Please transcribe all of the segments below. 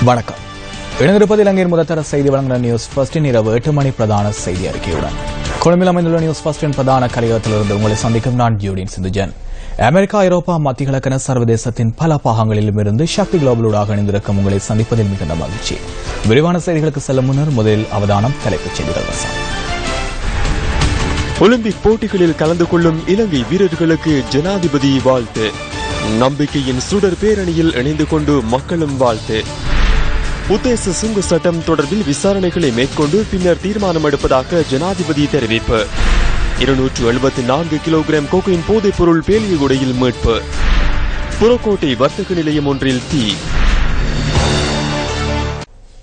வணக்கம். இணைந்திருப்பது இலங்கையின் முதற்தர செய்தி வழங்குகிற நியூஸ் ஃபர்ஸ்டின் இரவு 8 மணி பிரதான செய்தி அறிக்கையுடன் கொழும்பில் அமைந்துள்ள நியூஸ் ஃபர்ஸ்டின் பிரதான கலையகத்திலிருந்து உங்களை சந்திக்கும் நான் ஜூடின் சிந்துஜன். அமெரிக்கா, ஐரோப்பா, மத்திய கிழக்கென சர்வதேசத்தின் பல பாகங்களிலும் இருந்து சக்தி குளோபலூடாக இணைந்திருக்கும் உங்களை சந்திப்பதில் மிகுந்த மகிழ்ச்சி. விரிவான செய்திகளுக்கு செல்லும் முன்னர் முதலில் அவதானம் தலைப்புச் செய்திகள். ஒலிம்பிக் போட்டிகளில் கலந்து கொள்ளும் இலங்கை வீரர்களுக்கு ஜனாதிபதி வாழ்த்து. நம்பிக்கையின் சுடர் பேரணியில் இணைந்து கொண்டு மக்களும் வாழ்த்து. உத்தேச சுங்க சட்டம் தொடர்பில் விசாரணைகளை மேற்கொண்டு பின்னர் தீர்மானம் எடுப்பதாக ஜனாதிபதி தெரிவிப்பு. 274 கிலோகிராம் கோகைன் போதைப் பொருள் பேலியகுடையில் மீட்பு. புறக்கோட்டை வர்த்தக நிலையம் ஒன்றில் தீ.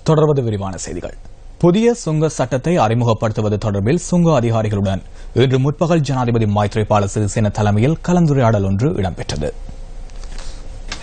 தொடர்வது விரிவான செய்திகள். புதிய சுங்க சட்டத்தை அறிமுகப்படுத்துவது தொடர்பில் சுங்க அதிகாரிகளுடன் இன்று முற்பகல் ஜனாதிபதி மைத்ரிபால சிறிசேன தலைமையில் கலந்துரையாடல் ஒன்று இடம்பெற்றது.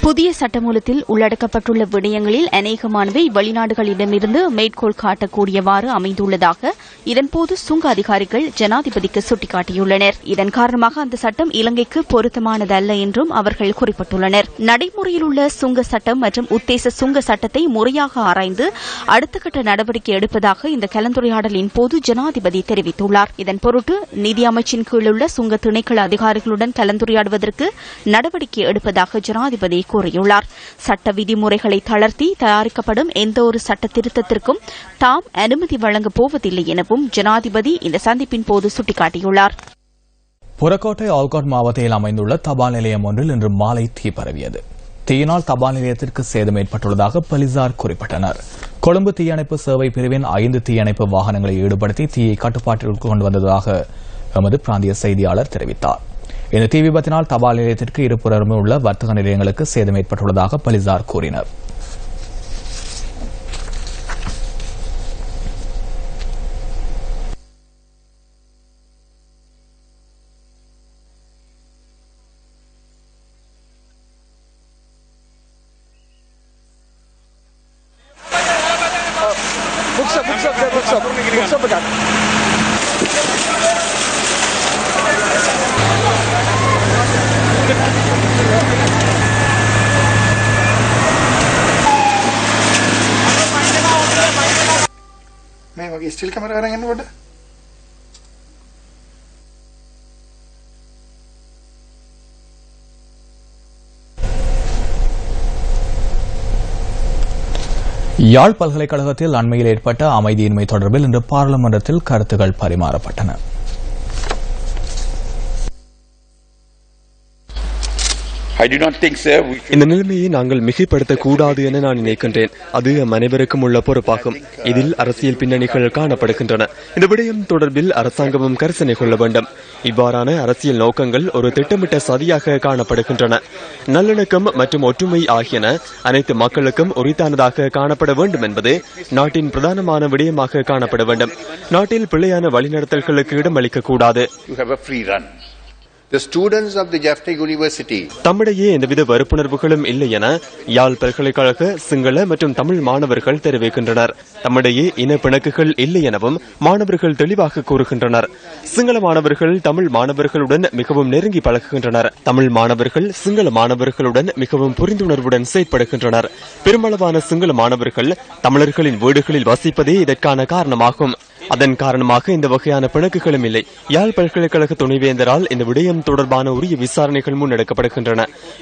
புதிய சட்டமூலத்தில் உள்ளடக்கப்பட்டுள்ள விடயங்களில் அநேகமானவை வெளிநாடுகளிடமிருந்து மேற்கோள் காட்டக்கூடியவாறு அமைந்துள்ளதாக இதன்போது சுங்க அதிகாரிகள் ஜனாதிபதிக்கு சுட்டிக்காட்டியுள்ளனர். இதன் காரணமாக அந்த சட்டம் இலங்கைக்கு பொருத்தமானதல்ல என்றும் அவர்கள் குறிப்பிட்டுள்ளனர். நடைமுறையில் உள்ள சுங்க சட்டம் மற்றும் உத்தேச சுங்க சட்டத்தை முறையாக ஆராய்ந்து அடுத்த கட்ட நடவடிக்கை எடுப்பதாக இந்த கலந்துரையாடலின் போது ஜனாதிபதி தெரிவித்துள்ளார். இதன் பொருட்டு நிதி அமைச்சின் கீழுள்ள சுங்க திணைக்கள அதிகாரிகளுடன் கலந்துரையாடுவதற்கு நடவடிக்கை எடுப்பதாக ஜனாதிபதி கூறியுள்ளார். சட்ட விதிமுறைகளை தளர்த்தி தயாரிக்கப்படும் எந்த ஒரு சட்ட திருத்தத்திற்கும் தாம் அனுமதி வழங்கப் போவதில்லை எனவும் ஜனாதிபதி இந்த சந்திப்பின் போது சுட்டிக்காட்டியுள்ளார். புறக்கோட்டை ஆல்காட் மாவட்டத்தில் அமைந்துள்ள தபால் நிலையம் ஒன்றில் இன்று மாலை தீ பரவியது. தீயினால் தபால் நிலையத்திற்கு சேதம் ஏற்பட்டுள்ளதாக போலீசார் குறிப்பிட்டனர். கொழும்பு தீயணைப்பு சேவை பிரிவின் 5 தீயணைப்பு வாகனங்களை ஈடுபடுத்தி தீயை கட்டுப்பாட்டில் கொண்டு வந்ததாக எமது பிராந்திய செய்தியாளர் தெரிவித்தார். இந்த தீ விபத்தினால் தபால் நிலையத்திற்கு இருபுறமும் உள்ள வர்த்தக நிலையங்களுக்கு சேதம் ஏற்பட்டுள்ளதாக போலீசார் கூறினர். स्टिल कैमरा करेंगे யாழ் பல்கலைக்கழகத்தில் அண்மையில் ஏற்பட்ட அமைதியின்மை தொடர்பில் இன்று பாராளுமன்றத்தில் கருத்துக்கள் பரிமாறப்பட்டன. இந்த நிலைமையை நாங்கள் மிகைப்படுத்தக்கூடாது என நான் நினைக்கின்றேன். அது அனைவருக்கும் உள்ள பொறுப்பாகும். இதில் அரசியல் பின்னணிகள் காணப்படுகின்றன. இந்த விடயம் தொடர்பில் அரசாங்கமும் கரிசனை கொள்ள வேண்டும். இவ்வாறான அரசியல் நோக்கங்கள் ஒரு திட்டமிட்ட சதியாக காணப்படுகின்றன. நல்லிணக்கம் மற்றும் ஒற்றுமை ஆகியன அனைத்து மக்களுக்கும் உரித்தானதாக காணப்பட வேண்டும் என்பது நாட்டின் பிரதானமான விடயமாக காணப்பட வேண்டும். நாட்டில் பிழையான வழிநடத்தல்களுக்கு இடமளிக்கக்கூடாது. தம்மிடையே எந்தவித வெறுப்புணர்வுகளும் இல்லை என யாழ் பல்கலைக்கழக சிங்கள மற்றும் தமிழ் மாணவர்கள் தெரிவிக்கின்றனர். தம்மிடையே இன பிணக்குகள் இல்லை எனவும் மாணவர்கள் தெளிவாக கூறுகின்றனர். சிங்கள மாணவர்கள் தமிழ் மாணவர்களுடன் மிகவும் நெருங்கி பழகுகின்றனர். தமிழ் மாணவர்கள் சிங்கள மாணவர்களுடன் மிகவும் புரிந்துணர்வுடன் செயற்படுகின்றனர். பெருமளவான சிங்கள மாணவர்கள் தமிழர்களின் வீடுகளில் வசிப்பதே இதற்கான காரணமாகும். அதன் காரணமாக இந்த வகையான பிணக்குகளும் இல்லை. யாழ் பல்கலைக்கழக துணைவேந்தரால் இந்த விடயம் தொடர்பான உரிய விசாரணைகள் முன்னெடுக்கப்படுகின்றன.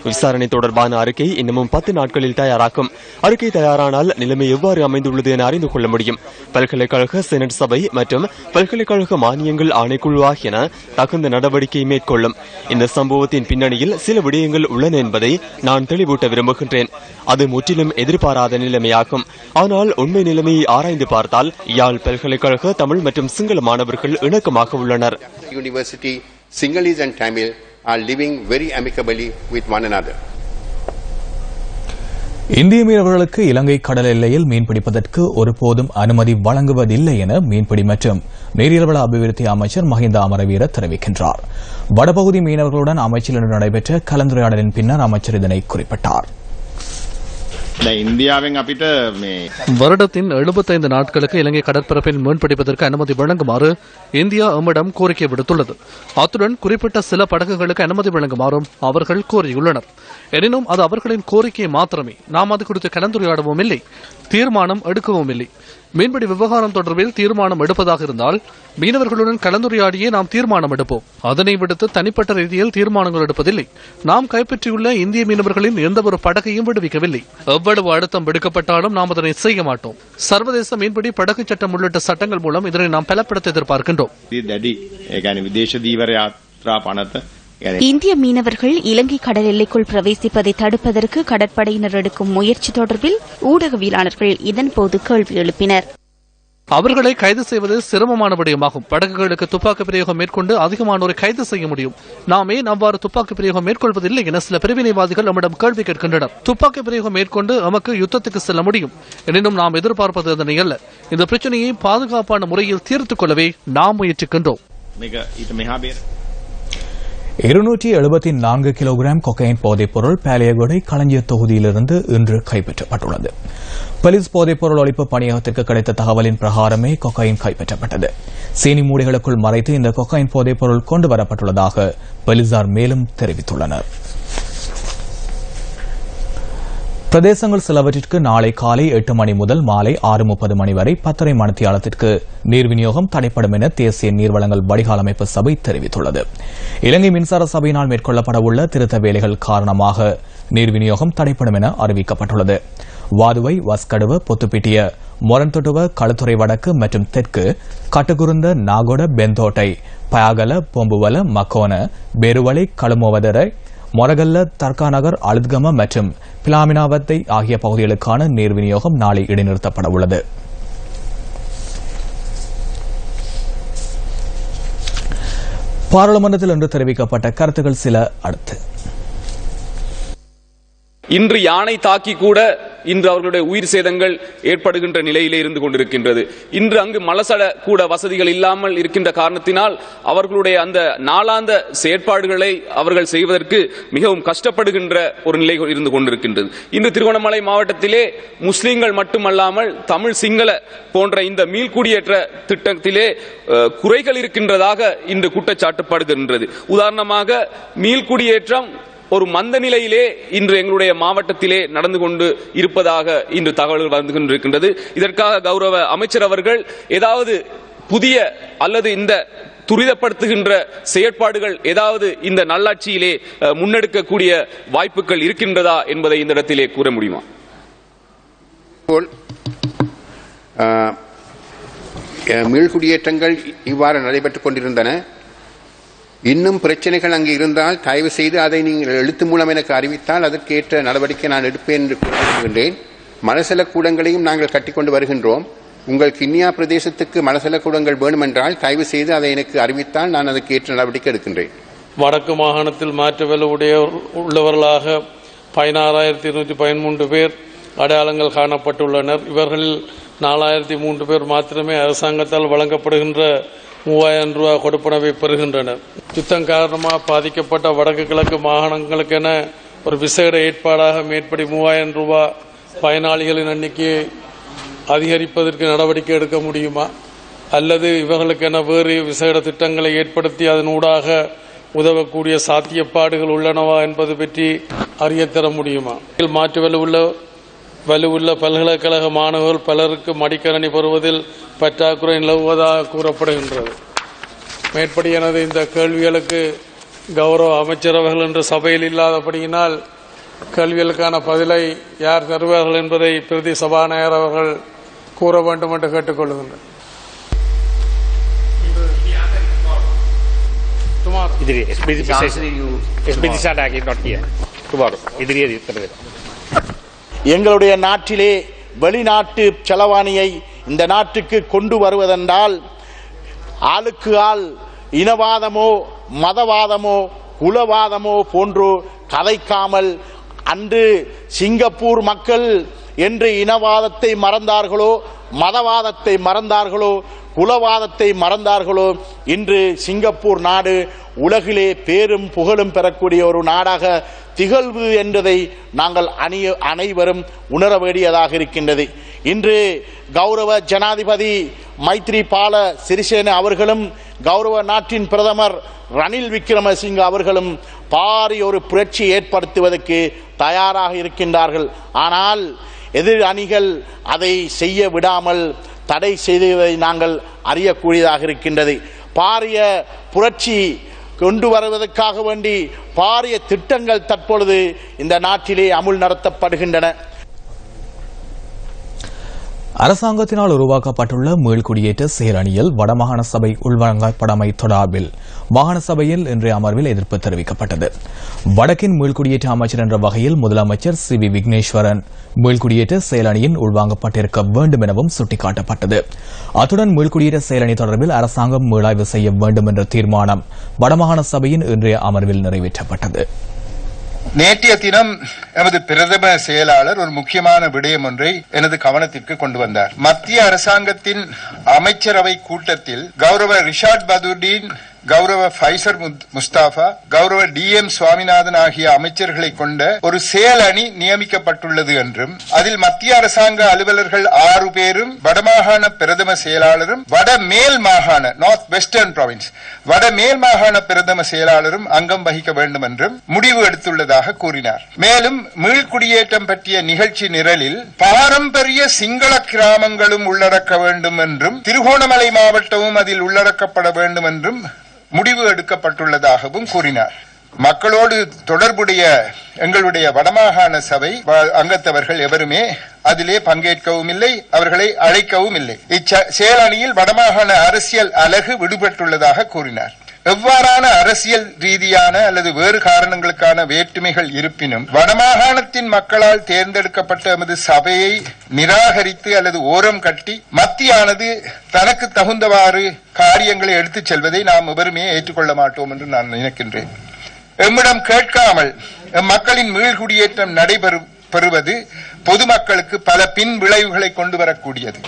விசாரணை தொடர்பான அறிக்கை இன்னமும் 10 நாட்களில் தயாராகும். அறிக்கை தயாரானால் நிலைமை எவ்வாறு அமைந்துள்ளது என அறிந்து கொள்ள முடியும். பல்கலைக்கழக செனட் சபை மற்றும் பல்கலைக்கழக மானியங்கள் ஆணைக்குழு ஆகியன தகுந்த நடவடிக்கை மேற்கொள்ளும். இந்த சம்பவத்தின் பின்னணியில் சில விடயங்கள் உள்ளன என்பதை நான் தெளிவூட்ட விரும்புகின்றேன். அது முற்றிலும் எதிர்பாராத நிலைமையாகும். ஆனால் உண்மை நிலைமையை ஆராய்ந்து பார்த்தால் யாழ் பல்கலைக்கழக தமிழ் மற்றும் சிங்கள மாணவர்கள் இணக்கமாக உள்ளனர். University Sinhalese and Tamil are living very amicably with one another. இந்திய மீனவர்களுக்கு இலங்கை கடல் எல்லையில் மீன்பிடிப்பதற்கு ஒருபோதும் அனுமதி வழங்குவதில்லை என மீன்பிடி மற்றும் நீரியல்வள அபிவிருத்தி அமைச்சர் மஹிந்த அமரவீர தெரிவிக்கின்றார். வடபகுதி மீனவர்களுடன் அமைச்சில் நடைபெற்ற கலந்துரையாடலின் பின்னர் அமைச்சர் இதனை குறிப்பிட்டார். ඉන්දියාවෙන් අපිට මේ வருடத்தின் 75 நாட்களுக்கு இலங்கை கடற்பரப்பில் மீன்பிடிப்பதற்கு அனுமதி வழங்குமாறு இந்தியா எம்மிடம் கோரிக்கை விடுத்துள்ளது. அத்துடன் குறிப்பிட்ட சில படகுகளுக்கு அனுமதி வழங்குமாறும் அவர்கள் கோரியுள்ளனர். எனினும் அது அவர்களின் கோரிக்கை மாத்திரமே. நாம் அது குறித்து கலந்துரையாடவும் இல்லை, தீர்மானம் எடுக்கவும் இல்லை. மீன்பிடி விவகாரம் தொடர்பில் தீர்மானம் எடுப்பதாக இருந்தால் மீனவர்களுடன் கலந்துரையாடியே நாம் தீர்மானம் எடுப்போம். அதனை விடுத்து தனிப்பட்ட ரீதியில் தீர்மானங்கள் எடுப்பதில்லை. நாம் கைப்பற்றியுள்ள இந்திய மீனவர்களின் எந்த ஒரு படகையும் விடுவிக்கவில்லை. எவ்வளவு அழுத்தம் விடுக்கப்பட்டாலும் நாம் அதனை செய்ய மாட்டோம். சர்வதேச மீன்பிடி படகு சட்டம் உள்ளிட்ட சட்டங்கள் மூலம் இதனை நாம் பலப்படுத்த எதிர்பார்க்கின்றோம். இந்திய மீனவர்கள் இலங்கை கடல் எல்லைக்குள் பிரவேசிப்பதை தடுப்பதற்கு கடற்படையினர் எடுக்கும் முயற்சி தொடர்பில் ஊடகவியலாளர்கள் இதன்போது கேள்வி எழுப்பினர். அவர்களை கைது செய்வது சிரமமான விடயமாகும். படகுகளுக்கு துப்பாக்கி பிரயோகம் மேற்கொண்டு அதிகமானோரை கைது செய்ய முடியும். நாம் ஏன் அவ்வாறு துப்பாக்கி பிரயோகம் மேற்கொள்வதில்லை என சில பிரிவினைவாதிகள் நம்மிடம் கேள்வி கேட்கின்றனர். துப்பாக்கி பிரயோகம் மேற்கொண்டு நமக்கு யுத்தத்துக்கு செல்ல முடியும். எனினும் நாம் எதிர்பார்ப்பது அதனை அல்ல. இந்த பிரச்சனையை பாதுகாப்பான முறையில் தீர்த்துக் கொள்ளவே நாம் முயற்சிக்கின்றோம். 274 கிலோகிராம் கொக்கைன் போதைப் பொருள் பாலியகொடை களஞ்சிய தொகுதியிலிருந்து இன்று கைப்பற்றப்பட்டுள்ளது. போலீஸ் போதைப் பொருள் ஒழிப்பு பணியகத்திற்கு கிடைத்த தகவலின் பிரகாரமே கொக்கைன் கைப்பற்றப்பட்டது. சீனி மூடைகளுக்குள் மறைத்து இந்த கொக்கைன் போதைப் பொருள் கொண்டு வரப்பட்டுள்ளதாக போலீசார் மேலும் தெரிவித்துள்ளனர். பிரதேசங்கள் சிலவற்றிற்கு நாளை காலை 8 மணி முதல் மாலை 6:30 மணி வரை 10:30 மணித்தியாலத்திற்கு நீர் விநியோகம் தடைப்படும் என தேசிய நீர்வளங்கள் வடிகால் அமைப்பு சபை தெரிவித்துள்ளது. இலங்கை மின்சார சபையினால் மேற்கொள்ளப்படவுள்ள திருத்த வேலைகள் காரணமாக நீர் விநியோகம் தடைப்படும் என அறிவிக்கப்பட்டுள்ளது. வாதுவை, வஸ்கடுவ, பொத்துப்பிட்டிய, மொரன்தொட்டுவ, களுத்துறை வடக்கு மற்றும் தெற்கு, கட்டுகுருந்த, நாகொட, பெந்தோட்டை, பயாகல, பொம்புவல, மக்கோன, பெருவளை, களுமோவதரை, மொரகல்ல, தர்காநகர், அழுத்கம மற்றும் பிலாமினாவத்தை ஆகிய பகுதிகளுக்கான நீர் விநியோகம் நாளை இடைநிறுத்தப்பட உள்ளது. பாராளுமன்றத்தில் இன்று தெரிவிக்கப்பட்ட கருத்துக்கள் சில அடுத்து. இன்று யானை தாக்கி கூட இன்று அவர்களுடைய உயிர் சேதங்கள் ஏற்படுகின்ற நிலையிலே இருந்து கொண்டிருக்கின்றது. இன்று அங்கு மலசட கூட வசதிகள் இல்லாமல் இருக்கின்ற காரணத்தினால் அவர்களுடைய அந்த நாளாந்த செயற்பாடுகளை அவர்கள் செய்வதற்கு மிகவும் கஷ்டப்படுகின்ற ஒரு நிலை இருந்து கொண்டிருக்கின்றது. இன்று திருகோணமலை மாவட்டத்திலே முஸ்லிம்கள் மட்டுமல்லாமல் தமிழ், சிங்கள போன்ற இந்த மீள்குடியேற்ற திட்டத்திலே குறைகள் இருக்கின்றதாக இன்று குற்றச்சாட்டப்படுகின்றது. உதாரணமாக மீள்குடியேற்றம் ஒரு மந்த நிலையிலே இன்று எங்களுடைய மாவட்டத்திலே நடந்து கொண்டு இருப்பதாக இன்று தகவல்கள் வந்து கொண்டிருக்கின்றது. இதற்காக கௌரவ அமைச்சர் அவர்கள் ஏதாவது புதிய அல்லது இந்த துரிதப்படுத்துகின்ற செயற்பாடுகள் ஏதாவது இந்த நல்லாட்சியிலே முன்னெடுக்கக்கூடிய வாய்ப்புகள் இருக்கின்றதா என்பதை இந்த இடத்திலே கூற முடியுமா? மீள்குடியேற்றங்கள் இவ்வாறு நடைபெற்றுக் கொண்டிருந்தன. இன்னும் பிரச்சனைகள் அங்கு இருந்தால் தயவு செய்து அதை நீங்கள் எழுத்து மூலம் எனக்கு அறிவித்தால் அதற்கு ஏற்ற நடவடிக்கை நான் எடுப்பேன் என்று கூறுகின்றேன். மலசல கூடங்களையும் நாங்கள் கட்டிக்கொண்டு வருகின்றோம். உங்கள் கிண்ணியா பிரதேசத்துக்கு மலசல கூடங்கள் வேண்டுமென்றால் தயவு செய்து அதை எனக்கு அறிவித்தால் நான் அதற்கு ஏற்ற நடவடிக்கை எடுக்கின்றேன். வடக்கு மாகாணத்தில் மாற்றுவல உள்ளவர்களாக 16,213 பேர் அடையாளங்கள் காணப்பட்டுள்ளனர். இவர்களில் 4,003 பேர் மாத்திரமே அரசாங்கத்தால் வழங்கப்படுகின்ற 3,000 ரூபாய் கொடுப்பனவை பெறுகின்றனர். யுத்தம் காரணமாக பாதிக்கப்பட்ட வடக்கு கிழக்கு மாகாணங்களுக்கென ஒரு விசேட ஏற்பாடாக மேற்படி 3,000 ரூபாய் பயனாளிகளின் எண்ணிக்கையை அதிகரிப்பதற்கு நடவடிக்கை எடுக்க முடியுமா? அல்லது இவர்களுக்கென வேறு விசேட திட்டங்களை ஏற்படுத்தி அதனூடாக உதவக்கூடிய சாத்தியப்பாடுகள் உள்ளனவா என்பது பற்றி அறியத்தர முடியுமா? மாற்று வலுவுள்ள பல்கலைக்கழக மாணவர்கள் பலருக்கு மடிக்கணனி பெறுவதில் பற்றாக்குறை நிலவுவதாக கூறப்படுகின்றது. மேற்படி எனது இந்த கேள்விகளுக்கு கௌரவ அமைச்சர் அவர்கள் என்ற சபையில் இல்லாதபடியினால் கேள்விகளுக்கான பதிலை யார் தருவார்கள் என்பதை பிரதி சபாநாயகர் அவர்கள் கூற வேண்டும் என்று கேட்டுக்கொள்கின்றனர். எங்களுடைய நாட்டிலே வெளிநாட்டு செலவாணியை இந்த நாட்டுக்கு கொண்டு வருவதென்றால் ஆளுக்கு ஆள் இனவாதமோ மதவாதமோ குலவாதமோ போன்று கதைக்காமல் அன்று சிங்கப்பூர் மக்கள் என்று இனவாதத்தை மறந்தார்களோ மதவாதத்தை மறந்தார்களோ குலவாதத்தை மறந்தார்களோ இன்று சிங்கப்பூர் நாடு உலகிலே பேரும் புகழும் பெறக்கூடிய ஒரு நாடாக திகழ்வு என்பதை நாங்கள் அனைவரும் உணர வேண்டியதாக இருக்கின்றது. இன்று கௌரவ ஜனாதிபதி மைத்ரிபால சிறிசேன அவர்களும் கௌரவ நாட்டின் பிரதமர் ரணில் விக்ரமசிங்க அவர்களும் பாரிய ஒரு புரட்சி ஏற்படுத்துவதற்கு தயாராக இருக்கின்றார்கள். ஆனால் எதிர் அணிகள் அதை செய்ய விடாமல் தடை செய்ததை நாங்கள் அறியக்கூடியதாக இருக்கின்றது. பாரிய புரட்சி கொண்டு வருவதற்காக வேண்டி பாரிய திட்டங்கள் தற்பொழுது இந்த நாட்டிலே அமுல் நடத்தப்படுகின்றன. அரசாங்கத்தினால் உருவாக்கப்பட்டுள்ள மீள்குடியேற்ற செயலணியில் வடமாகாண சபை உள்வழங்கப்படமை தொடர்பில் மாகாண சபையில் இன்றைய அமர்வில் எதிர்ப்பு தெரிவிக்கப்பட்டது. வடக்கின் மீள்குடியேற்ற அமைச்சர் என்ற வகையில் முதலமைச்சர் சி.வி. விக்னேஸ்வரன் மீள்குடியேற்ற செயலணியின் உள்வாங்கப்பட்டிருக்க வேண்டும் எனவும் சுட்டிக்காட்டப்பட்டது. அத்துடன் மீள்குடியேற்ற செயலணி தொடர்பில் அரசாங்கம் மீளாய்வு செய்ய வேண்டும் என்ற தீர்மானம் வடமாகாண சபையின் இன்றைய அமர்வில் நிறைவேற்றப்பட்டது. நேற்றைய தினம் எமது பிரதம செயலாளர் ஒரு முக்கியமான விடயம் ஒன்றை எனது கவனத்திற்கு கொண்டு வந்தார். மத்திய அரசாங்கத்தின் அமைச்சரவை கூட்டத்தில் கௌரவ ரிஷாட் பதுர்டீன், கௌரவ ஃபைசர் முஸ்தாபா, கௌரவ டி.எம். சுவாமிநாதன் ஆகிய அமைச்சர்களை கொண்ட ஒரு செயலணி நியமிக்கப்பட்டுள்ளது என்றும் அதில் மத்திய அரசாங்க அலுவலர்கள் 6 பேரும் வடமாகாண பிரதம செயலாளரும் வடமேல் மாகாண நார்த் வெஸ்டர்ன் ப்ராவின்ஸ் வடமேல் மாகாண பிரதம செயலாளரும் அங்கம் வகிக்க வேண்டும் என்றும் முடிவு எடுத்துள்ளதாக கூறினார். மேலும் மீள்குடியேற்றம் பற்றிய நிகழ்ச்சி நிரலில் பாரம்பரிய சிங்கள கிராமங்களும் உள்ளடக்க வேண்டும் என்றும் திருகோணமலை மாவட்டமும் அதில் உள்ளடக்கப்பட வேண்டும் என்றும் முடிவு எடுக்கப்பட்டுள்ளதாகவும் கூறினார். மக்களோடு தொடர்புடைய எங்களுடைய வடமாகாண சபை அங்கத்தவர்கள் எவருமே அதிலே பங்கேற்கவும் இல்லை, அவர்களை அழைக்கவும் இல்லை. இச்செயலணியில் வடமாகாண அரசியல் அலகு விடுபட்டுள்ளதாக கூறினார். எவ்வாறான அரசியல் ரீதியான அல்லது வேறு காரணங்களுக்கான வேற்றுமைகள் இருப்பினும் வடமாகாணத்தின் மக்களால் தேர்ந்தெடுக்கப்பட்ட எமது சபையை நிராகரித்து அல்லது ஓரம் கட்டி மத்தியானது தனக்கு தகுந்தவாறு காரியங்களை எடுத்துச் செல்வதை நாம் எவருமே ஏற்றுக்கொள்ள மாட்டோம் என்று நான் நினைக்கின்றேன். எம்மிடம் கேட்காமல் மக்களின் மீள்குடியேற்றம் நடைபெறுவது பொதுமக்களுக்கு பல பின் விளைவுகளை கொண்டு வரக்கூடியது.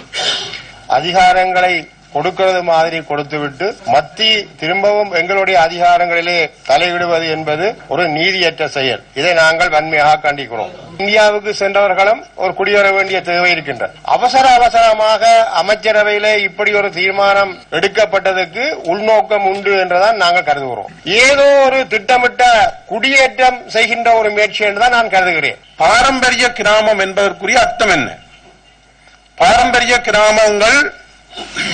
அதிகாரங்களை கொடுக்கிறது மாதிரி கொடுத்துவிட்டு மத்திய திரும்பவும் எங்களுடைய அதிகாரங்களிலே தலையிடுவது என்பது ஒரு நீதியற்ற செயல். இதை நாங்கள் வன்மையாக கண்டிக்கிறோம். இந்தியாவுக்கு சென்றவர்களும் ஒரு குடியேற வேண்டிய தேவை இருக்கின்றது. அவசரமாக அமைச்சரவையிலே இப்படி ஒரு தீர்மானம் எடுக்கப்பட்டதற்கு உள்நோக்கம் உண்டு என்றுதான் நாங்கள் கருதுகிறோம். ஏதோ ஒரு திட்டமிட்ட குடியேற்றம் செய்கின்ற ஒரு முயற்சி என்றுதான் நான் கருதுகிறேன். பாரம்பரிய கிராமம் என்பதற்குரிய அர்த்தம் என்ன? பாரம்பரிய கிராமங்கள்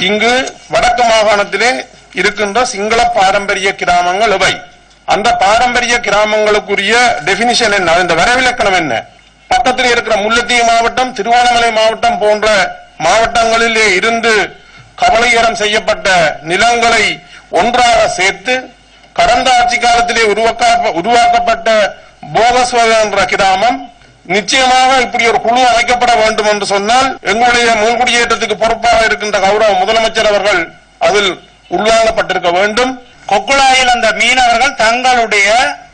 இங்கு வடக்கு மாகாணத்திலே இருக்கின்ற சிங்கள பாரம்பரிய கிராமங்கள் எவை? அந்த பாரம்பரிய கிராமங்களுக்குரிய டெபினிஷன் என்ன? இந்த வரைவிலக்கணம் என்ன? பக்கத்தில் இருக்கிற முல்லைத்தீவு மாவட்டம், திருவண்ணாமலை மாவட்டம் போன்ற மாவட்டங்களிலே இருந்து கபளீகரம் செய்யப்பட்ட நிலங்களை ஒன்றாக சேர்த்து கடந்த ஆட்சி காலத்திலே உருவாக்கப்பட்ட போகஸ்வக என்ற கிராமம் நிச்சயமாக இப்படி ஒரு குழு அமைக்கப்பட வேண்டும் என்று சொன்னால் எங்களுடைய மீள்குடியேற்றத்துக்கு பொறுப்பாக இருக்கின்ற கௌரவ முதலமைச்சர் அவர்கள் அதில் உள்வாங்கப்பட்டிருக்க வேண்டும். கொக்குளாயில் அந்த மீனவர்கள் தங்களுடைய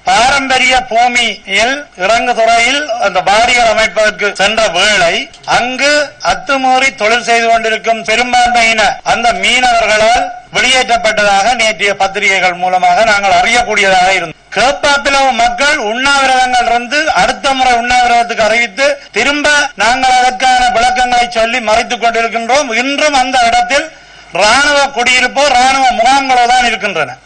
பாரம்பரிய பூமியில் இறங்கு துறையில் அந்த பாடிகள் அமைப்பதற்கு சென்ற வேளை அங்கு அத்துமீறி தொழில் செய்து கொண்டிருக்கும் பெரும்பான்மையின அந்த மீனவர்களால் வெளியேற்றப்பட்டதாக நேற்றைய பத்திரிகைகள் மூலமாக நாங்கள் அறியக்கூடியதாக இருந்தது. கேப்பாப்பிலவு மக்கள் உண்ணாவிரதங்கள் இருந்து அடுத்த முறை உண்ணாவிரதத்துக்கு அறிவித்து திரும்ப நாங்கள் அதற்கான விளக்கங்களை சொல்லி மறைத்துக் கொண்டிருக்கின்றோம். இன்றும் அந்த இடத்தில் ராணுவ குடியிருப்போ ராணுவ முகாம்களோ தான் இருக்கின்றன.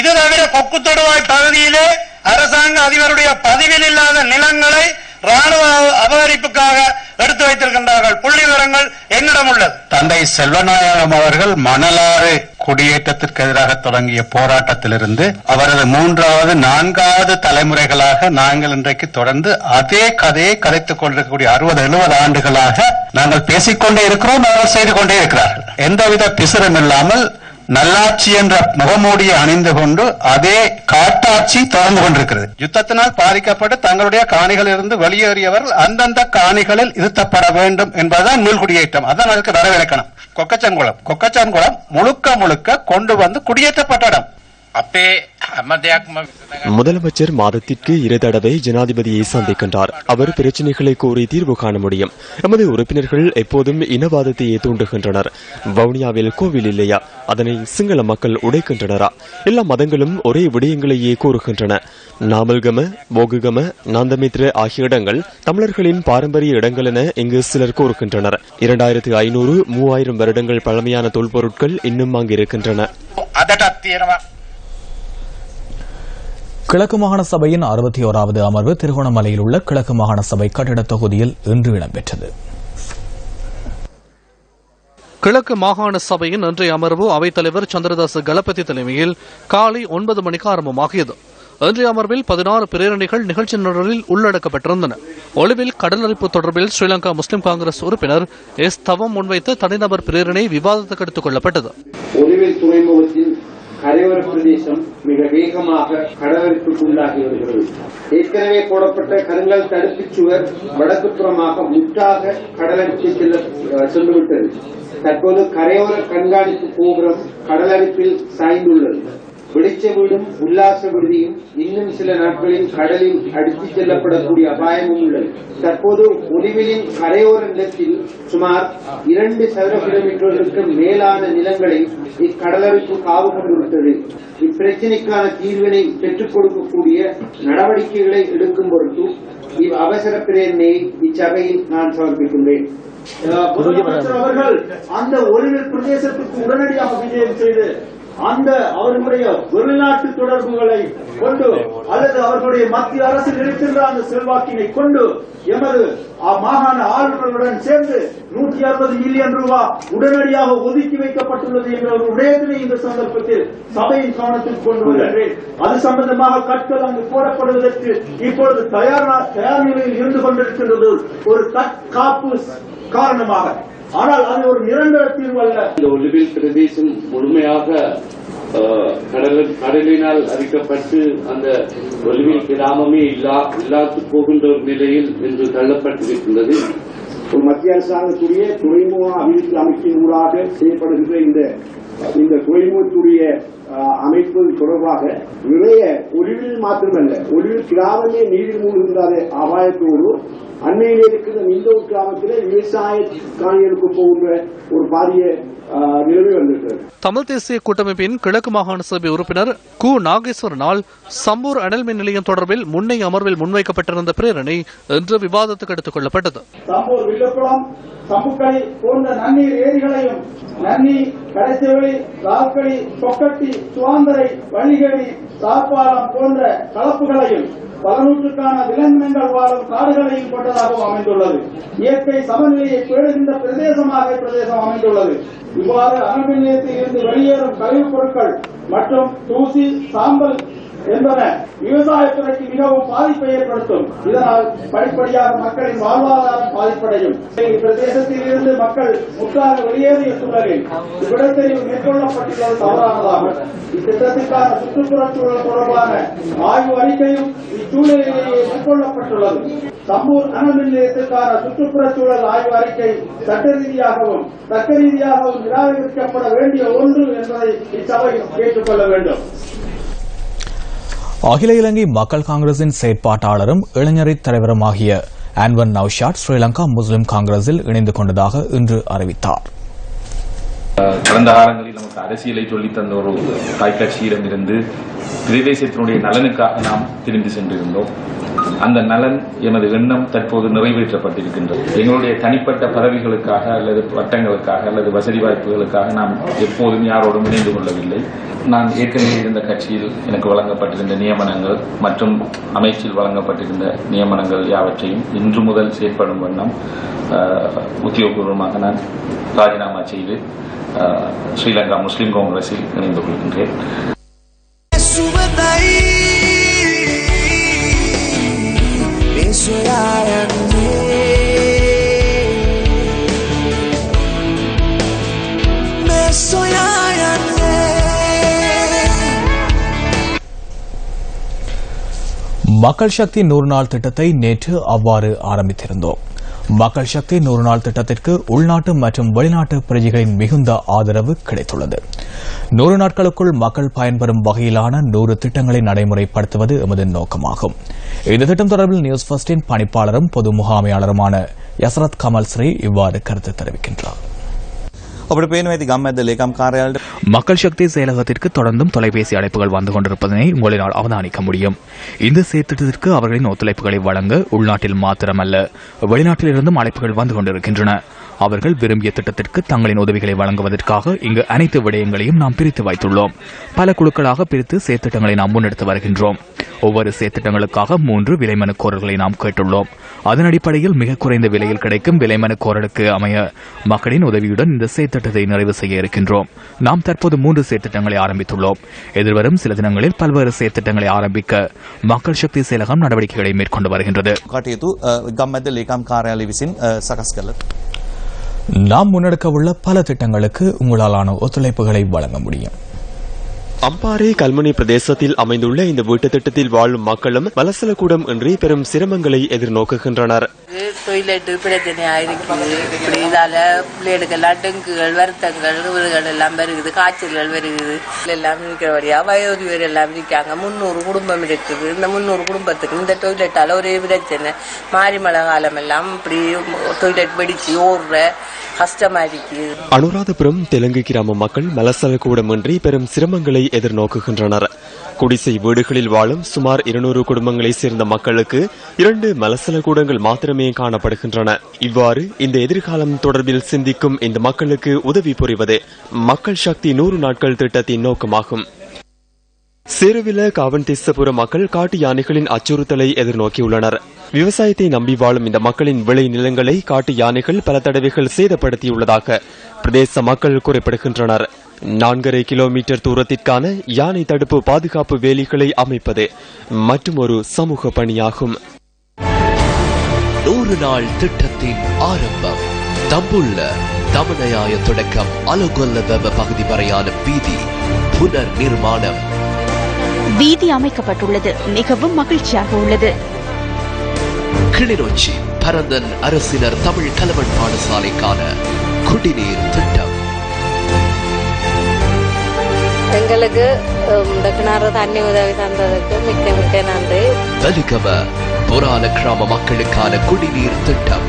இது தவிர கொக்கு தொடுவாய் பகுதியிலே அரசாங்க அதிபருடைய பதிவில் இல்லாத நிலங்களை ராணுவ அபகரிப்புக்காக எடுத்து வைத்திருக்கின்றார்கள். புள்ளி விவரங்கள் என்னிடம் உள்ளது. தந்தை செல்வநாயகம் அவர்கள் மணலாறு குடியேற்றத்திற்கு எதிராக தொடங்கிய போராட்டத்திலிருந்து அவரது 3வது 4வது தலைமுறைகளாக நாங்கள் இன்றைக்கு தொடர்ந்து அதே கதையை கதைத்துக் கொண்டிருக்கக்கூடிய 60-70 ஆண்டுகளாக நாங்கள் பேசிக்கொண்டே இருக்கிறோம். அவர்கள் செய்து கொண்டே இருக்கிறார்கள். எந்தவித பிசுறும் இல்லாமல் நல்லாட்சி என்ற முகமூடியை அணிந்து கொண்டு அதே காட்டாட்சி தொடர்ந்து கொண்டிருக்கிறது. யுத்தத்தினால் பாதிக்கப்பட்டு தங்களுடைய காணிகளில் இருந்து வெளியேறியவர்கள் அந்தந்த காணிகளில் இருத்தப்பட வேண்டும் என்பதுதான் மீள்குடியேற்றம். அதான் அதுக்கு வரவிலக்கணம். கொக்கச்சங்குளம் முழுக்க கொண்டு வந்து குடியேற்றப்பட்ட இடம். முதலமைச்சர் மாதத்திற்கு 2 தடவை ஜனாதிபதியை சந்திக்கின்றார். அவர் பிரச்சினைகளை கோரி தீர்வு காண முடியும். எமது உறுப்பினர்கள் எப்போதும் இனவாதத்தையே தூண்டுகின்றனர். வவுனியாவில் கோவில் இல்லையா? அதனை சிங்கள மக்கள் உடைக்கின்றனரா? எல்லா மதங்களும் ஒரே விடயங்களையே கூறுகின்றன. நாமல்கம, போகுகம, நாந்தமித்ர ஆகிய இடங்கள் தமிழர்களின் பாரம்பரிய இடங்கள் என இங்கு சிலர் கூறுகின்றனர். 2500, 3000 வருடங்கள் பழமையான தொல்பொருட்கள் இன்னும் அங்கு இருக்கின்றன. கிழக்கு மாகாண சபையின் 61வது அமர்வு திருகோணமலையில் உள்ள கிழக்கு மாகாண சபை கட்டிடத் தொகுதியில் இன்று இடம்பெற்றது. கிழக்கு மாகாண சபையின் இன்றைய அமர்வு அவைத்தலைவர் சந்திரதாஸ் கலபதி தலைமையில் காலை 9 மணிக்கு ஆரம்பமாகியது. இன்றைய அமர்வில் 16 பிரேரணிகள் நிகழ்ச்சி நிரலில் உள்ளடக்கப்பட்டிருந்தன. ஒளிவில் கடலரிப்பு தொடர்பில் ஸ்ரீலங்கா முஸ்லிம் காங்கிரஸ் உறுப்பினர் எஸ் தவம் முன்வைத்த தனிநபர் பிரேரணை விவாதத்துக்கு எடுத்துக் கொள்ளப்பட்டது. கரையோர பிரதேசம் மிக வேகமாக கடலரிப்புக்குள்ளாகி வருகிறது. ஏற்கனவே போடப்பட்ட கருங்கல் தடுப்புச் சுவர் வடக்குப்புறமாக முற்றாக கடலரிப்பு சென்றுவிட்டது. தற்போது கரையோர கண்காணிப்பு கோபுரம் கடலரிப்பில் சாய்ந்துள்ளது. வெளிச்ச வீடும் உல்லாச விடுதியும் இன்னும் சில நாட்களில் கடலில் அடித்துச் செல்லப்படக்கூடிய அபாயமும் உள்ளது. தற்போது ஒலிவிலின் கரையோர நிலத்தில் சுமார் 2 சதுர கிலோமீட்டர்களுக்கு மேலான நிலங்களை இக்கடலரிப்பு காவு கொண்டுவிட்டது. இப்பிரச்சினைக்கான தீர்வினை பெற்றுக் கொடுக்கக்கூடிய நடவடிக்கைகளை எடுக்கும் பொருட்டு அவசர பிரேரணையை இச்சபையில் நான் சமர்ப்பிக்கின்றேன். முதலமைச்சர் அவர்கள் அந்த ஒலிவில் பிரதேசத்துக்கு உடனடியாக விஜயம் செய்து அந்த அவர்களுடைய வெளிநாட்டு தொடர்புகளை கொண்டு அல்லது அவர்களுடைய மத்திய அரசில் இருக்கின்ற அந்த செல்வாக்கினை கொண்டு எமது மாகாண ஆளுநர்களுடன் சேர்ந்து 160 மில்லியன் ரூபாய் உடனடியாக ஒதுக்கி வைக்கப்பட்டுள்ளது என்ற ஒரு விடயத்தினை இந்த சந்தர்ப்பத்தில் சபையின் கவனத்தில் கொண்டு வருகின்றேன். அது சம்பந்தமாக கற்கள் அங்கு போடப்படுவதற்கு இப்பொழுது தயார் நிலையில் இருந்து கொண்டிருக்கின்றது ஒரு தற்காப்பு காரணமாக. ஆனால் அது ஒரு நிரந்தர தீர்வு அல்ல. இந்த ஒலிவில் பிரதேசம் முழுமையாக கடலினால் அரிக்கப்பட்டு அந்த ஒலிவில் கிராமமே இல்லாது போகின்ற ஒரு நிலையில் இன்று தள்ளப்பட்டிருக்கின்றது. ஒரு மத்திய அரசாங்கத்துடைய துறைமுக அபிவிருத்தி அமைப்பின் ஊடாக செய்யப்படுகின்ற இந்த துறைமுகத்துடைய அமைப்பு தொடர்பாக நிறைய ஒலிவில் மாத்திரமல்ல, ஒலிவில் கிராமமே நீரில் மூழ்கின்ற அபாயத்தோடு அண்மையிலே இருக்கிற இந்த ஒரு கிராமத்திலே விவசாய காணிகளுக்கு போகின்ற ஒரு பாரிய நிலைமை வந்திருக்கிறது. தமிழ் தேசிய கூட்டமைப்பின் கிழக்கு மாகாண சபை உறுப்பினர் கு நாகேஸ்வரனால் சம்பூர் அனல் மின் நிலையம் தொடர்பில் முன்னைய அமர்வில் முன்வைக்கப்பட்டிருந்த பிரேரணை இன்று விவாதத்துக்கு எடுத்துக் கொள்ளப்பட்டது. சம்பூர், வில்லுப்புறம், சம்புக்களி போன்ற நன்னீர் ஏரிகளையும் நன்னி, கடைச்செவளி, ராக்கடி, சொக்கட்டி, சுவாந்தரை, வள்ளிகடி, சாப்பாலம் போன்ற கலப்புகளையும் பல நூற்றுக்கான விலங்கினங்கள் வாழும் காடுகளையும் கொண்டதாகவும் அமைந்துள்ளது. இயற்கை சமநிலையை பேணுகின்ற பிரதேசமாக பிரதேசம் அமைந்துள்ளது. இவ்வாறு அனல் மின் நிலையத்தில் இருந்து வெளியேறும் கழிவுப் பொருட்கள் மற்றும் தூசி, சாம்பல் என்பன விவசாயத்துறைக்கு மிகவும் பாதிப்பை ஏற்படுத்தும். இதனால் படிப்படியாக மக்களின் வாழ்வாதாரம் பாதிப்படையும். இப்பிரதேசத்தில் இருந்து மக்கள் முற்றாக வெளியேறிய சூழலில் இவ்விடத்தெரிவு மேற்கொள்ளப்பட்டுள்ளது தவறானதாகும். இத்திட்டத்திற்கான சுற்றுப்புறச் சூழல் தொடர்பான ஆய்வு அறிக்கையும் இச்சூழலிலேயே மேற்கொள்ளப்பட்டுள்ளது. சம்பூர் அனல் மின் நிலையத்திற்கான சுற்றுப்புறச் சூழல் ஆய்வு அறிக்கை சட்ட ரீதியாகவும் தர்க்க ரீதியாகவும் நிராகரிக்கப்பட வேண்டிய ஒன்று என்பதை இச்சபை கேட்டுக் கொள்ள வேண்டும். அகில இலங்கை மக்கள் காங்கிரசின் செயற்பாட்டாளரும் இளைஞரை தலைவருமாகிய ஆன்வன் நௌஷாத் ஸ்ரீலங்கா முஸ்லிம் காங்கிரஸில் இணைந்து கொண்டதாக இன்று அறிவித்தார். கடந்த காலங்களில் நமக்கு அரசியலை சொல்லித் தந்த ஒரு தாய்க்கட்சியிடமிருந்து பிரதேசத்தினுடைய நலனுக்காக நாம் திரும்பி சென்றிருந்தோம். அந்த நலன் எமது எண்ணம் தற்போது நிறைவேற்றப்பட்டிருக்கின்றது. எங்களுடைய தனிப்பட்ட பதவிகளுக்காக அல்லது பட்டங்களுக்காக அல்லது வசதி வாய்ப்புகளுக்காக நாம் எப்போதும் யாரோடும் இணைந்து கொள்ளவில்லை. நான் ஏற்கனவே இருந்த கட்சியில் எனக்கு வழங்கப்பட்டிருந்த நியமனங்கள் மற்றும் அமைச்சில் வழங்கப்பட்டிருந்த நியமனங்கள் யாவற்றையும் இன்று முதல் செயற்படும் வண்ணம் உத்தியோகபூர்வமாக நான் ராஜினாமா செய்து ஸ்ரீலங்கா முஸ்லிம் காங்கிரஸில் இணைந்து கொள்கின்றேன். மக்கள் சக்தி 100 நாள் திட்டத்தை நேற்று அவ்வாறு ஆரம்பித்திருந்தோம். மக்கள் சக்தி 100 நாள் திட்டத்திற்கு உள்நாட்டு மற்றும் வெளிநாட்டு பிரஜைகளின் மிகுந்த ஆதரவு கிடைத்துள்ளது. 100 நாட்களுக்குள் மக்கள் பயன்பெறும் வகையிலான 100 திட்டங்களை நடைமுறைப்படுத்துவது எமது நோக்கமாகும். இந்த திட்டம் தொடர்பில் நியூஸ் ஃபர்ஸ்டின் பணிப்பாளரும் பொது முகாமையாளருமான யசரத் கமல் ஸ்ரீ இவ்வாறு கருத்து தெரிவிக்கின்றார். மக்கள் சக்தி செயலகத்திற்கு தொடர்ந்தும் தொலைபேசி அழைப்புகள் வந்து கொண்டிருப்பதனை உங்களால் அவதானிக்க முடியும். இந்த செயற்திட்டத்திற்கு அவர்களின் ஒத்துழைப்புகளை வழங்க உள்நாட்டில் மாத்திரமல்ல வெளிநாட்டிலிருந்தும் அழைப்புகள் வந்து கொண்டிருக்கின்றன. அவர்கள் விரும்பிய திட்டத்திற்கு தங்களின் உதவிகளை வழங்குவதற்காக இங்கு அனைத்து விடயங்களையும் நாம் பிரித்து வைத்துள்ளோம். பல குழுக்களாக பிரித்து செயற்திட்டங்களை நாம் முன்னெடுத்து வருகின்றோம். ஒவ்வொரு செயற்திட்டங்களுக்காக 3 விலைமனு கோரல்களை நாம் கேட்டுள்ளோம். அதன் அடிப்படையில் மிக குறைந்த விலையில் கிடைக்கும் விலைமனு கோரலுக்கு அமைய மக்களின் உதவியுடன் இந்த செயற்திட்டத்தை நிறைவு செய்ய இருக்கின்றோம். நாம் தற்போது 3 செயற்திட்டங்களை ஆரம்பித்துள்ளோம். எதிர்வரும் சில தினங்களில் பல்வேறு செயற்திட்டங்களை ஆரம்பிக்க மக்கள் சக்தி செயலகம் நடவடிக்கைகளை மேற்கொண்டு வருகின்றது. நாம் முன்னெடுக்கவுள்ள பல திட்டங்களுக்கு உங்களாலான ஒத்துழைப்புகளை வழங்க முடியும். அம்பாறை கல்முனை பிரதேசத்தில் அமைந்துள்ள இந்த வீட்டு திட்டத்தில் வாழும் மக்களும் மலசலக்கூடம் இன்றி பெரும் சிரமங்களை எதிர்நோக்குகின்றனர். டொய்லெட் பிரச்சனையா இருக்குது. இப்படி இதால பிள்ளைகளுக்கெல்லாம் டெங்குகள் வருத்தங்கள் வீடுகள் எல்லாம் வருகுது, காய்ச்சல்கள் வருகுது. எல்லாம் இருக்கிறபடியா வயோதிபர் எல்லாம் இருக்காங்க. 300 குடும்பம் இருக்குது. இந்த 300 குடும்பத்துக்கு இந்த டொய்லெட்டால ஒரே பிரச்சனை. மாறி மழை காலம் எல்லாம் இப்படி டொய்லெட் வெடிச்சு ஓடுற கஷ்டமா இருக்கு. அனுராதபுரம் தெலுங்கு கிராம மக்கள் மலசலக்கூடமின்றி பெரும் சிரமங்களை எதிர்நோக்குகின்றனர். குடிசை வீடுகளில் வாழும் சுமார் 200 குடும்பங்களை சேர்ந்த மக்களுக்கு 2 மலசல கூடங்கள் மாத்திரமே காணப்படுகின்றன. இவ்வாறு இந்த எதிர்காலம் தொடர்பில் சிந்திக்கும் இந்த மக்களுக்கு உதவி புரிவது மக்கள் சக்தி 100 நாட்கள் திட்டத்தின் நோக்கமாகும். சேருவில காவன்திஸ்ஸபுர மக்கள் காட்டு யானைகளின் அச்சுறுத்தலை எதிர்நோக்கியுள்ளனர். விவசாயத்தை நம்பி வாழும் இந்த மக்களின் விளை நிலங்களை காட்டு யானைகள் பல தடவைகள் சேதப்படுத்தியுள்ளதாக பிரதேச மக்கள் குறிப்பிடுகின்றனர். 4.5 கிலோமீட்டர் தூரத்திற்கான யானை தடுப்பு பாதுகாப்பு வேலிகளை அமைப்பது மற்றும் ஒரு சமூக பணியாகும். 100 நாள் திட்டத்தின் ஆரம்பம். தம்புள்ள தமனயாய தொடக்கம் அலகொல்ல வெவ பகுதி வரையான வீதி புனர் நிர்மாணம். வீதி அமைக்கப்பட்டுள்ளது. மிகவும் மகிழ்ச்சியாக உள்ளது. கிளிநொச்சி பரந்தன் அரசினர் தமிழ் கலவன் பாடசாலைக்கான குடிநீர் திட்டம். எங்களுக்கு இந்த கிணறு தண்ணி உதவி தந்ததுக்கு மிக்க மிக்க நன்றி. வலிகம புராண கிராம மக்களுக்கான குடிநீர் திட்டம்.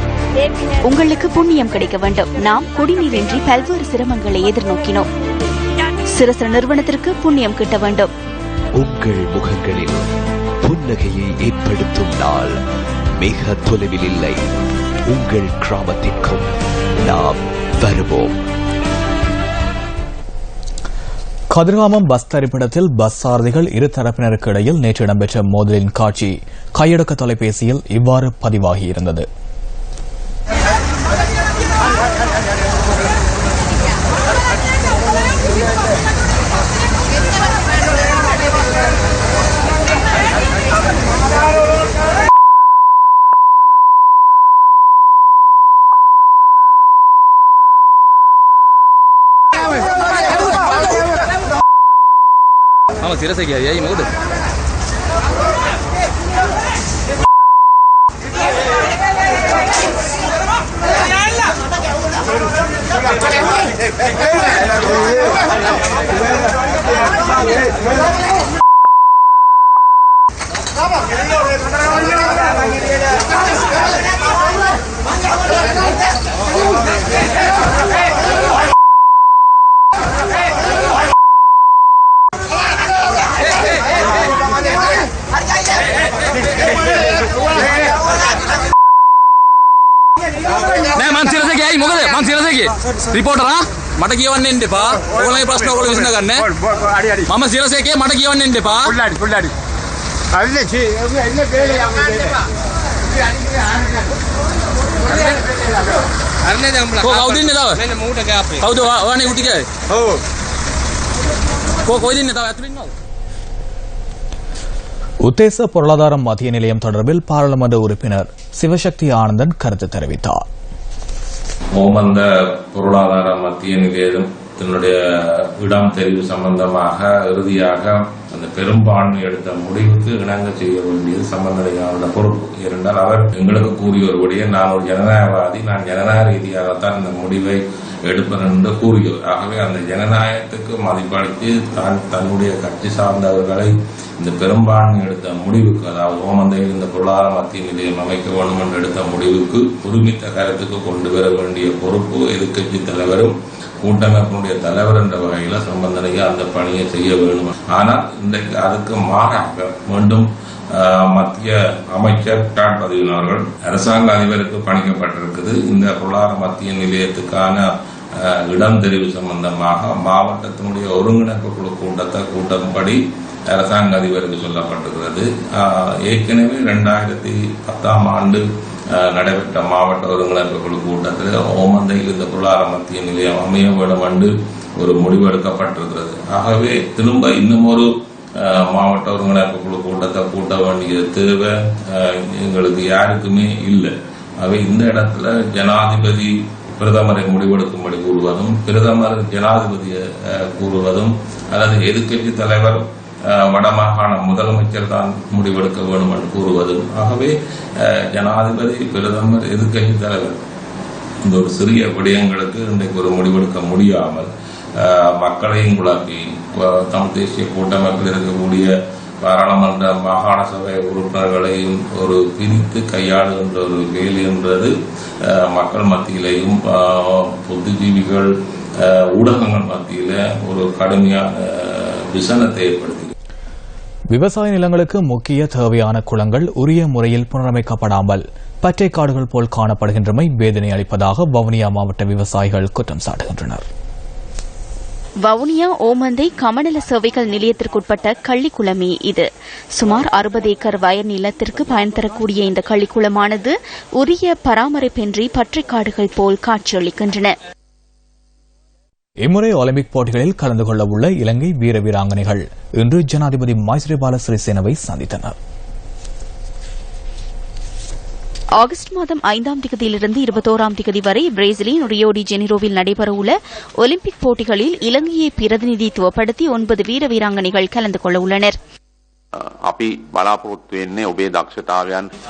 உங்களுக்கு புண்ணியம் கிடைக்க வேண்டும். நாம் குடிநீரின்றி பல்வேறு சிரமங்களை எதிர்நோக்கினோம். சிறு சிறு நிறுவனத்திற்கு புண்ணியம் கிட்ட வேண்டும். உங்கள் முகங்களில் புன்னகையை ஏற்படுத்தும் நாள் மிக தொலைவில் இல்லை. உங்கள் கிராமத்திற்கும் நாம் வருவோம். கதிர்காமம் பஸ் தரிப்பிடத்தில் பஸ் சாரதிகள் இரு தரப்பினருக்கு இடையில் நேற்று இடம்பெற்ற மோதலின் காட்சி கையடக்க தொலைபேசியில் இவ்வாறு பதிவாகியிருந்தது. සිරස ගියා යයි මොකද රිපෝටරා මට කියවන්න එන්න එපා. ඔයගොල්ලන්ගේ ප්‍රශ්න ඔයගොල්ලෝ විසඳ ගන්න. මම සිරස එකේ මට කියවන්න එන්න එපා. පුල්ලාඩි. අල්ලේ චී එන්න බේලේ යමු. අරනේ දැන් උඹලා. කවුද ඉන්නේ තව? මෙන්න මූට ගෑපේ. කවුද ඔයානේ උටිකේ? ඔව්. කොයිද ඉන්නේ තව ඇතුළේ ඉන්නවද? உத்தேச பொருளாதார மத்திய நிலையம் தொடர்பில் பாராளுமன்ற உறுப்பினர் சிவசக்தி ஆனந்தன் கருத்து தெரிவித்தார். ஓமந்த பொருளாதார மத்திய நிலையத்தினுடைய இடம் தெரிவு சம்பந்தமாக இறுதியாக அந்த பெரும்பான்மை எடுத்த முடிவுக்கு இணங்க செய்ய வேண்டியது சம்பந்தனையான பொறுப்பு. ஏனென்றால் அவர் எங்களுக்கு கூறிய ஒருபடியே நான் ஒரு ஜனநாயகவாதி, நான் ஜனநாயக ரீதியாகத்தான் இந்த முடிவை எடுப்பேன் என்று கூறியவர். ஆகவே அந்த ஜனநாயகத்துக்கு மதிப்பளித்து தன்னுடைய கட்சி சார்ந்தவர்களை இந்த பெரும்பான்மை எடுத்த முடிவுக்கு, அதாவது ஓமந்தையில் இந்த பொருளாதார மத்திய நிலையம் அமைக்க வேண்டும் என்று எடுத்த முடிவுக்கு ஒருமித்த கருத்துக்கு கொண்டு வர வேண்டிய பொறுப்பு எதிர்க்கட்சி தலைவரும் கூட்டமைப்பினுடைய தலைவர் என்ற வகையில் சம்பந்தனையா அந்த பணியை செய்ய வேண்டும். ஆனால் இன்றைக்கு அதுக்கு மாறாக மீண்டும் மத்திய அமைச்சர் டாட் பதிவின் அவர்கள் அரசாங்க அதிபருக்கு பணிக்கப்பட்டிருக்குது. இந்த பொருளாதார மத்திய நிலையத்துக்கான இடம் தெரிவு சம்பந்தமாக மாவட்டத்தினுடைய ஒருங்கிணைப்பு குழு கூட்டத்தை கூட்டப்படி அரசாங்க அதிபருக்கு சொல்லப்பட்டிருக்கிறது. ஏற்கனவே 2010 ஆண்டு நடைபெற்ற மாவட்ட ஒருங்கிணைப்பு குழு கூட்டத்தில் ஓமந்தையில் இந்த பொருளாதார மத்திய நிலையம் அமைய வேண்டும் என்று ஒரு முடிவு எடுக்கப்பட்டிருக்கிறது. ஆகவே திரும்ப இன்னும் ஒரு மாவட்ட ஒருங்கிணைப்பு குழு கூட்டத்தை கூட்ட வேண்டிய தேவை எங்களுக்கு யாருக்குமே இல்லை. ஆகவே இந்த இடத்துல ஜனாதிபதி பிரதமரை முடிவெடுக்கும்படி கூறுவதும், பிரதமர் ஜனாதிபதியை கூறுவதும், அல்லது எதிர்க்கட்சி தலைவர் வடமாகாண முதலமைச்சர் தான் முடிவெடுக்க வேண்டும் என்று கூறுவதும், ஆகவே ஜனாதிபதி, பிரதமர், எதிர்க்கட்சி தலைவர் இந்த ஒரு சிறிய விடயங்களுக்கு இன்றைக்கு ஒரு முடிவெடுக்க முடியாமல் மக்களையும் குழப்பி தமிழ் தேசிய கூட்டமைப்பில் இருக்கக்கூடிய பாராளுமன்ற மாகாண சபை உறுப்பினர்களையும் ஒரு பிரித்து கையாளுகின்ற ஒரு வேலை என்றது மக்கள் மத்தியிலேயும் புத்திஜீவிகள் ஊடகங்கள் மத்தியில ஒரு கடுமையான விசனத்தை ஏற்படுத்தி. விவசாய நிலங்களுக்கு முக்கிய தேவையான குளங்கள் உரிய முறையில் புனரமைக்கப்படாமல் பச்சை காடுகள் போல் காணப்படுகின்றமை வேதனை அளிப்பதாக வவுனியா மாவட்ட விவசாயிகள் குற்றம் சாட்டுகின்றனர். வவுனியா ஓமந்தை கமநல சேவைகள் நிலையத்திற்குட்பட்ட கள்ளிக்குளமே இது. சுமார் 60 ஏக்கர் வயல் நிலத்திற்கு பயன் தரக்கூடிய இந்த கள்ளிக்குளமானது உரிய பராமரிப்பின்றி பற்றைக்காடுகள் போல் காட்சியளிக்கின்றன. இம்முறை ஒலிம்பிக் போட்டிகளில் கலந்து கொள்ள உள்ள இலங்கை வீர வீராங்கனைகள் இன்று ஜனாதிபதி மைத்ரிபால சிறிசேனவை சந்தித்தனர். ஆகஸ்ட் மாதம் 5ஆம் தேதியிலிருந்து 21ஆம் தேதி வரை பிரேசிலின் ரியோ டி ஜெனிரோவில் நடைபெறவுள்ள ஒலிம்பிக் போட்டிகளில் இலங்கையை பிரதிநிதித்துவப்படுத்தி 9 வீர வீராங்கனைகள் கலந்து கொள்ள உள்ளனர்.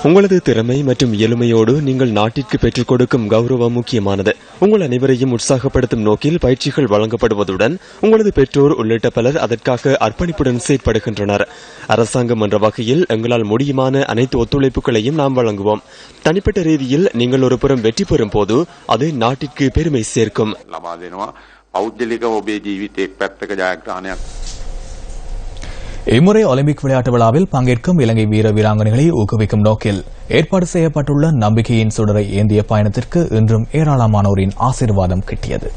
உங்களது திறமை மற்றும் இயலுமையோடு நீங்கள் நாட்டிற்கு பெற்றுக் கொடுக்கும் கௌரவம் முக்கியமானது. உங்கள் அனைவரையும் உற்சாகப்படுத்தும் நோக்கில் பயிற்சிகள் வழங்கப்படுவதுடன் உங்களது பெற்றோர் உள்ளிட்ட பலர் அதற்காக அர்ப்பணிப்புடன் செயற்படுகின்றனர். அரசாங்கம் என்ற வகையில் எங்களால் முடியுமான அனைத்து ஒத்துழைப்புகளையும் நாம் வழங்குவோம். தனிப்பட்ட ரீதியில் நீங்கள் ஒரு புறம் வெற்றி பெறும் போது அது நாட்டிற்கு பெருமை சேர்க்கும். இம்முறை ஒலிம்பிக் விளையாட்டு விழாவில் பங்கேற்கும் இலங்கை வீர வீராங்கனைகளை ஊக்குவிக்கும் நோக்கில் ஏற்பாடு செய்யப்பட்டுள்ள நம்பிக்கையின் சுடரை ஏந்திய பயணத்திற்கு இன்றும் ஏராளமானோரின் ஆசீர்வாதம் கிட்டியது.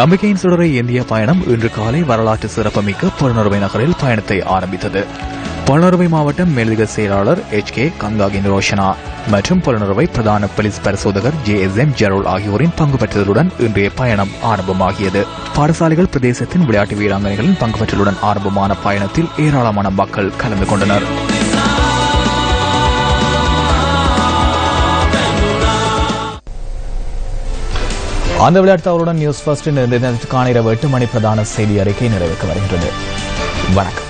நம்பிக்கையின் சுடரை ஏந்திய பயணம் இன்று காலை வரலாற்று சிறப்புமிக்க புலனறுவை நகரில் பயணத்தை ஆரம்பித்தது. புலனறுவை மாவட்டம் மேலதிக செயலாளர் HK கங்காகின் ரோஷனா மற்றும் புலனறுவை பிரதான போலீஸ் பரிசோதகர் JSM ஜெரோல் ஆகியோரின் பங்கு பெற்றதுடன் இன்றைய பயணம் ஆரம்பமாகியது. பாடசாலைகள் பிரதேசத்தின் விளையாட்டு வீராங்கனைகளின் பங்கு பெற்றலுடன் ஆரம்பமான பயணத்தில் ஏராளமான மக்கள் கலந்து கொண்டனர். அந்த விளையாட்டுகளுடன் நியூஸ் ஃபர்ஸ்ட் தினத்திற்கான இரவு 8 மணி பிரதான செய்தி அறிக்கை நிறைவேற்ற வருகிறது. வணக்கம்.